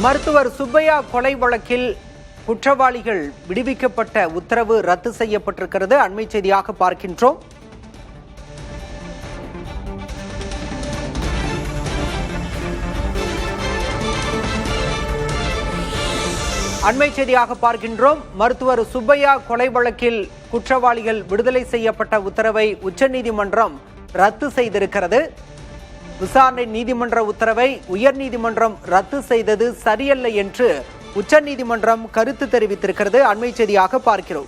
மருத்துவர் சுப்பையா கொலை வழக்கில் குற்றவாளிகள் விடுவிக்கப்பட்ட உத்தரவு ரத்து செய்யப்பட்டிருக்கிறது. அண்மை செய்தியாக பார்க்கின்றோம். மருத்துவர் சுப்பையா கொலை வழக்கில் குற்றவாளிகள் விடுதலை செய்யப்பட்ட உத்தரவை உச்சநீதிமன்றம் ரத்து செய்திருக்கிறது. விசாரணை நீதிமன்ற உத்தரவை உயர்நீதிமன்றம் ரத்து செய்தது சரியல்ல என்று உச்சநீதிமன்றம் கருத்து தெரிவித்திருக்கிறது. அண்மை செய்தியாக பார்க்கிறோம்.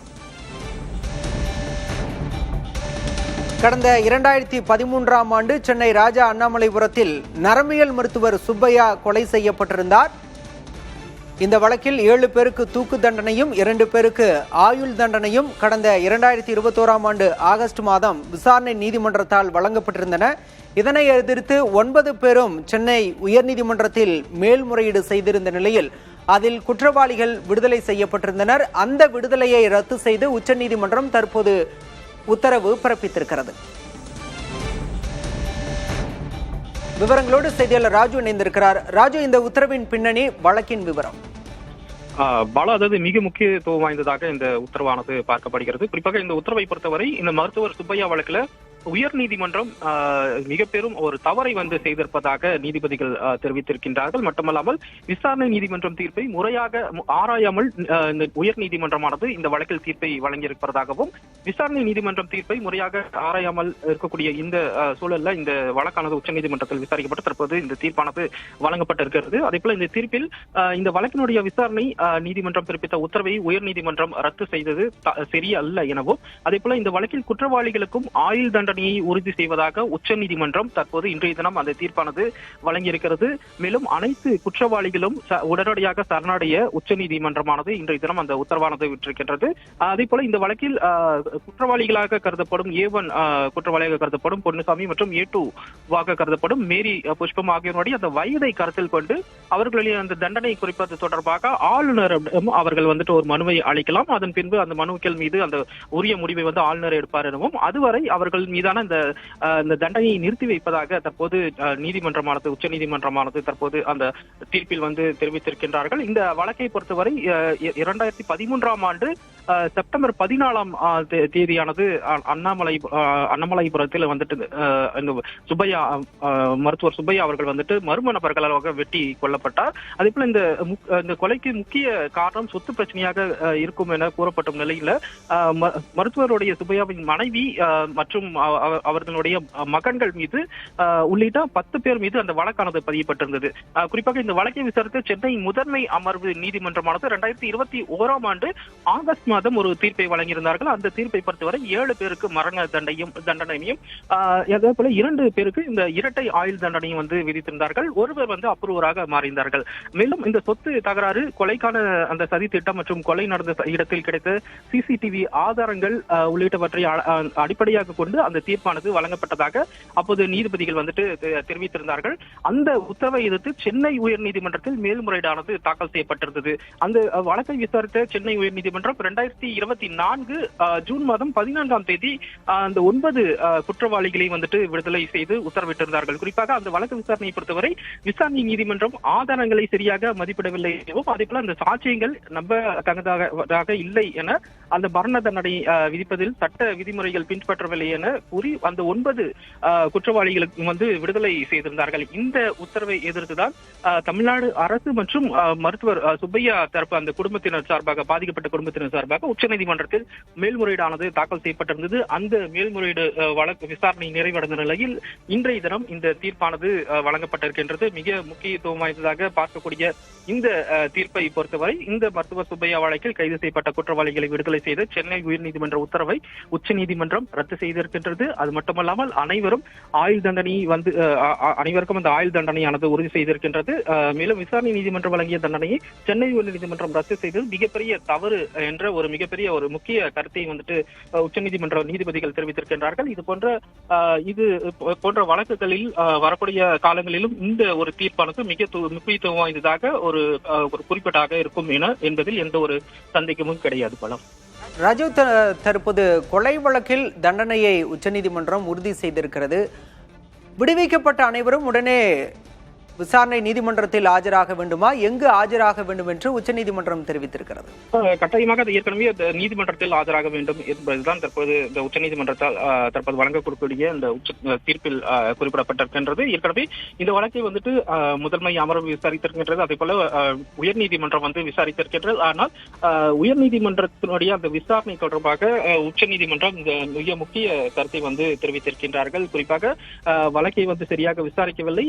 கடந்த 2013ஆம் ஆண்டு சென்னை ராஜா அண்ணாமலைபுரத்தில் நரம்பியல் மருத்துவர் சுப்பையா கொலை செய்யப்பட்டிருந்தார். இந்த வழக்கில் 7 பேருக்கு தூக்கு தண்டனையும் 2 பேருக்கு ஆயுள் தண்டனையும் கடந்த 2021ஆம் ஆண்டு ஆகஸ்ட் மாதம் விசாரணை நீதிமன்றத்தால் வழங்கப்பட்டிருந்தன. இதனை எதிர்த்து 9 பேரும் சென்னை உயர்நீதிமன்றத்தில் மேல்முறையீடு செய்திருந்த நிலையில் அதில் குற்றவாளிகள் விடுதலை செய்யப்பட்டிருந்தனர். அந்த விடுதலையை ரத்து செய்து உச்சநீதிமன்றம் தற்போது உத்தரவு பிறப்பித்திருக்கிறது. விவரங்களோடு செய்தியாளர் ராஜு இணைந்திருக்கிறார். ராஜு, இந்த உத்தரவின் பின்னணி, வழக்கின் விவரம். அதாவது மிக முக்கியத்துவம் வாய்ந்ததாக இந்த உத்தரவானது பார்க்கப்படுகிறது. குறிப்பாக இந்த உத்தரவை பொறுத்தவரை இந்த மருத்துவர் சுப்பையா வழக்குல உயர் நீதிமன்றம் மிக பெரும் ஒரு தவறை செய்திருப்பதாக நீதிபதிகள் தெரிவித்திருக்கின்றார்கள். மட்டுமல்லாமல் விசாரணை நீதிமன்றம் தீர்ப்பை முறையாக ஆராயாமல் இந்த உயர் நீதிமன்றமானது இந்த வழக்கில் தீர்ப்பை வழங்கியிருப்பதாகவும், விசாரணை நீதிமன்றம் தீர்ப்பை முறையாக ஆராயாமல் இருக்கக்கூடிய இந்த சூழல்ல இந்த வழக்கானது உச்சநீதிமன்றத்தில் விசாரிக்கப்பட்டு தற்போது இந்த தீர்ப்பானது வழங்கப்பட்டிருக்கிறது. அதே போல இந்த தீர்ப்பில் இந்த வழக்கினுடைய விசாரணை நீதிமன்றம் பிறப்பித்த உத்தரவை உயர் நீதிமன்றம் ரத்து செய்தது சரியல்ல எனவும், அதே போல இந்த வழக்கில் குற்றவாளிகளுக்கும் ஆயுள் தண்டனையை உறுதி செய்வதாக உச்சநீதிமன்றம் தற்போது இன்றைய தினம் அந்த தீர்ப்பானது வழங்கியிருக்கிறது. மேலும் அனைத்து குற்றவாளிகளும் உடனடியாக சரணடைய உச்சநீதிமன்றமானது இன்றைய தினம் அந்த உத்தரவானது விட்டிருக்கின்றது. அதே போல இந்த வழக்கில் குற்றவாளிகளாக கருதப்படும் A1 குற்றவாளியாக கருதப்படும் பொன்னுசாமி மற்றும் A2 கருதப்படும் மேரி புஷ்பம் ஆகியோருடைய அந்த வயதை கருத்தில் கொண்டு அவர்களின் அந்த தண்டனை குறிப்பது தொடர்பாக ஆளுநரிடம் அவர்கள் ஒரு மனுவை அளிக்கலாம். அதன் பின்பு அந்த மனுக்கள் மீது அந்த உரிய முடிவை ஆளுநர் எடுப்பார் எனவும், அதுவரை அவர்கள் மீதான இந்த தண்டனையை நிறுத்தி வைப்பதாக தற்போது நீதிமன்றமானது உச்சநீதிமன்றமானது தற்போது அந்த தீர்ப்பில் தெரிவித்திருக்கின்றார்கள். இந்த வழக்கை பொறுத்தவரை 2013ஆம் ஆண்டு செப்டம்பர் 14ஆம் தேதியானது அண்ணாமலைபுரத்தில் இந்த சுப்பையா மருத்துவர் சுப்பையா அவர்கள் மர்ம நபர்களாக வெட்டி கொல்லப்பட்டார். அதே போல இந்த கொலைக்கு முக்கிய காரணம் சொத்து பிரச்சனையாக இருக்கும் என கூறப்பட்ட நிலையில மருத்துவருடைய சுப்பையாவின் மனைவி மற்றும் அவர்களுடைய மகன்கள் மீது உள்ளிட்ட 10 பேர் மீது அந்த வழக்கானது பதியப்பட்டிருந்தது. குறிப்பாக இந்த வழக்கை விசாரித்த சென்னை முதன்மை அமர்வு நீதிமன்றமானது 2021ஆம் ஆண்டு ஆகஸ்ட் மாதம் ஒரு தீர்ப்பை வழங்கியிருந்தார்கள். அந்த தீர்ப்பை பொறுத்தவரை 7 பேருக்கு மரண தண்டனையும் அதே போல 2 பேருக்கு இந்த இரட்டை ஆயுள் தண்டனையும் விதித்திருந்தார்கள். ஒருவர் அப்ரூவராக மாறியிருந்தார்கள். மேலும் இந்த சொத்து தகராறு, கொலைக்கான அந்த சதி திட்டம் மற்றும் கொலை நடந்த இடத்தில் கிடைத்த சிசிடிவி ஆதாரங்கள் உள்ளிட்டவற்றை அடிப்படையாக கொண்டு அந்த தீர்ப்பானது வழங்கப்பட்டதாக அப்போது நீதிபதிகள் தெரிவித்திருந்தார்கள். அந்த உத்தரவை எதிர்த்து சென்னை உயர் நீதிமன்றத்தில் மேல்முறையீடானது தாக்கல் செய்யப்பட்டிருந்தது. அந்த வழக்கை விசாரித்த சென்னை உயர் நீதிமன்றம் 2024 ஜூன் மாதம் 14ஆம் தேதி அந்த 9 குற்றவாளிகளை விடுதலை செய்து உத்தரவிட்டிருந்தார்கள். குறிப்பாக அந்த வழக்கு விசாரணையை பொறுத்தவரை விசாரணை நீதிமன்றம் ஆதாரங்களை சரியாக மதிப்பிடவில்லை எனவும், அதே போல அந்த சாட்சியங்கள் நம்பத்தகுந்ததாக இல்லை என அந்த மரண தண்டனை விதிப்பதில் சட்ட விதிமுறைகள் பின்பற்றவில்லை என கூறி அந்த 9 குற்றவாளிகளுக்கு விடுதலை செய்திருந்தார்கள். இந்த உத்தரவை எதிர்த்துதான் தமிழ்நாடு அரசு மற்றும் மருத்துவர் சுப்பையா தரப்பு அந்த குடும்பத்தினர் சார்பாக, பாதிக்கப்பட்ட குடும்பத்தினர் சார்பாக உச்சநீதிமன்றத்தில் மேல்முறையீடானது தாக்கல் செய்யப்பட்டிருந்தது. அந்த மேல்முறையீடு வழக்கு விசாரணை நிறைவடைந்த நிலையில் இன்றைய தினம் இந்த தீர்ப்பானது வழங்கப்பட்டிருக்கின்றது. மிக முக்கியத்துவம் வாய்ந்ததாக பார்க்கக்கூடிய இந்த தீர்ப்பை பொறுத்தவரை இந்த மருத்துவர் சுப்பையா வழக்கில் கைது செய்யப்பட்ட குற்றவாளிகளை விடுதலை செய்த சென்னை உயர்நீதிமன்ற உத்தரவை உச்சநீதிமன்றம் ரத்து செய்திருக்கின்றது. அது மட்டுமல்லாமல் அனைவருக்கும் அந்த ஆயுள் தண்டனையானது உறுதி செய்திருக்கின்றது. மேலும் விசாரணை நீதிமன்றம் வழங்கிய தண்டனையை சென்னை உயர்நீதிமன்றம் ரத்து செய்தது மிகப்பெரிய தவறு என்ற ஒரு மிகப்பெரிய ஒரு முக்கிய கருத்தை உச்சநீதிமன்ற நீதிபதிகள் தெரிவித்திருக்கின்றார்கள். இது போன்ற வழக்குகளில் வரக்கூடிய காலங்களிலும் இந்த ஒரு தீர்ப்பானது மிக முக்கியத்துவம் வாய்ந்ததாக ஒரு குறிப்பிட்டாக இருக்கும் என்பதில் எந்த ஒரு சந்தேகமும் கிடையாது. பலம் ராஜு, தற்போது கொலை வழக்கில் தண்டனையை உச்சநீதிமன்றம் உறுதி செய்திருக்கிறது. விடுவிக்கப்பட்ட அனைவரும் உடனே விசாரணை நீதிமன்றத்தில் ஆஜராக வேண்டுமா, எங்கு ஆஜராக வேண்டும் என்று உச்சநீதிமன்றம் தெரிவித்திருக்கிறது? கட்டாயமாக அது ஏற்கனவே அந்த நீதிமன்றத்தில் ஆஜராக வேண்டும் என்பதுதான் தற்போது இந்த உச்சநீதிமன்றத்தால் தற்போது வழங்கக்கூடிய இந்த தீர்ப்பில் குறிப்பிடப்பட்டிருக்கின்றது. ஏற்கனவே இந்த வழக்கை வந்துட்டு முதன்மை அமர்வு விசாரித்திருக்கின்றது, அதே போல உயர்நீதிமன்றம் விசாரித்திருக்கின்றது. ஆனால் உயர்நீதிமன்றத்தினுடைய அந்த விசாரணை தொடர்பாக உச்சநீதிமன்றம் இந்த மிக முக்கிய கருத்தை தெரிவித்திருக்கின்றார்கள். குறிப்பாக வழக்கை சரியாக விசாரிக்கவில்லை,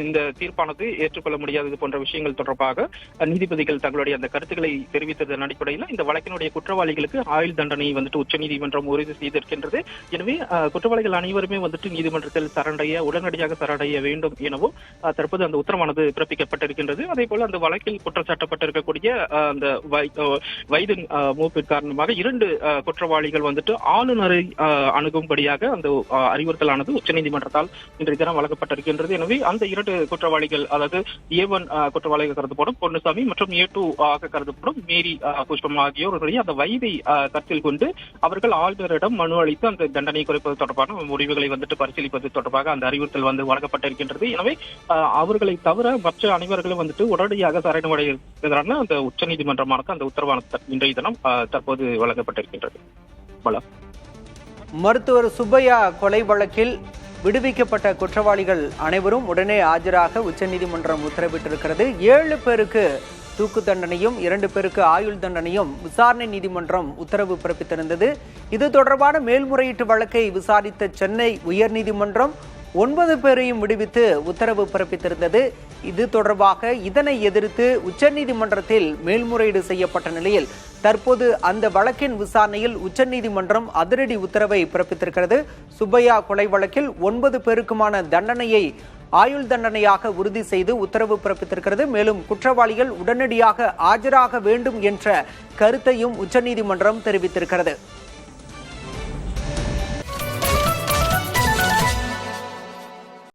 இந்த தீர்ப்பானது ஏற்றுக்கொள்ள முடியாதது போன்ற விஷயங்கள் தொடர்பாக நீதிபதிகள் தங்களுடைய அந்த கருத்துக்களை தெரிவித்ததன் அடிப்படையில் இந்த வழக்கினுடைய குற்றவாளிகளுக்கு ஆயுள் தண்டனை உச்சநீதிமன்றம் உறுதி செய்திருக்கின்றது. எனவே குற்றவாளிகள் அனைவருமே நீதிமன்றத்தில் உடனடியாக சரணடைய வேண்டும் எனவும் தற்போது அந்த உத்தரவானது பிறப்பிக்கப்பட்டிருக்கின்றது. அதே போல அந்த வழக்கில் குற்றம் சாட்டப்பட்டிருக்கக்கூடிய அந்த வயது மூப்பின் காரணமாக 2 குற்றவாளிகள் ஆளுநரை அணுகும்படியாக அந்த அறிவுறுத்தலானது உச்சநீதிமன்றத்தால் இன்றைய தினம் வழங்கப்பட்டிருக்கின்றது. எனவே அந்த 2 குற்றவாளிகள், அதாவது A1 குற்றவாளிகள் கருதப்படும் பொன்னுசாமி மற்றும் A2 கருதப்படும் மேரி புஷ்பம் ஆகியோருடைய அந்த வயதை கருத்தில் கொண்டு அவர்கள் ஆளுநரிடம் மனு அளித்து அந்த தண்டனை குறைப்பது தொடர்பான முடிவுகளை பரிசீலிப்பது தொடர்பாக அந்த அறிவுறுத்தல் வழங்கப்பட்டிருக்கின்றது. எனவே அவர்களை தவிர மற்ற அனைவர்களும் உடனடியாக சரணடைவதற்கான அந்த உச்சநீதிமன்றமானது அந்த உத்தரவானது இன்றைய தினம் தற்போது வழங்கப்பட்டிருக்கின்றது. மருத்துவர் சுப்பையா கொலை வழக்கில் விடுவிக்கப்பட்ட குற்றவாளிகள் அனைவரும் உடனே ஆஜராக உச்சநீதிமன்றம் உத்தரவிட்டிருக்கிறது. 7 பேருக்கு தூக்கு தண்டனையும் 2 பேருக்கு ஆயுள் தண்டனையும் விசாரணை நீதிமன்றம் உத்தரவு பிறப்பித்திருந்தது. இது தொடர்பான மேல்முறையீட்டு வழக்கை விசாரித்த சென்னை உயர்நீதிமன்றம் 9 பேரையும் விடுவித்து உத்தரவு பிறப்பித்திருந்தது. இது தொடர்பாக இதனை எதிர்த்து உச்சநீதிமன்றத்தில் மேல்முறையீடு செய்யப்பட்ட நிலையில் தற்போது அந்த வழக்கின் விசாரணையில் உச்சநீதிமன்றம் அதிரடி உத்தரவை பிறப்பித்திருக்கிறது. சுப்பையா கொலை வழக்கில் 9 பேருக்குமான தண்டனையை ஆயுள் தண்டனையாக உறுதி செய்து உத்தரவு பிறப்பித்திருக்கிறது. மேலும் குற்றவாளிகள் உடனடியாக ஆஜராக வேண்டும் என்ற கருத்தையும் உச்சநீதிமன்றம் தெரிவித்திருக்கிறது.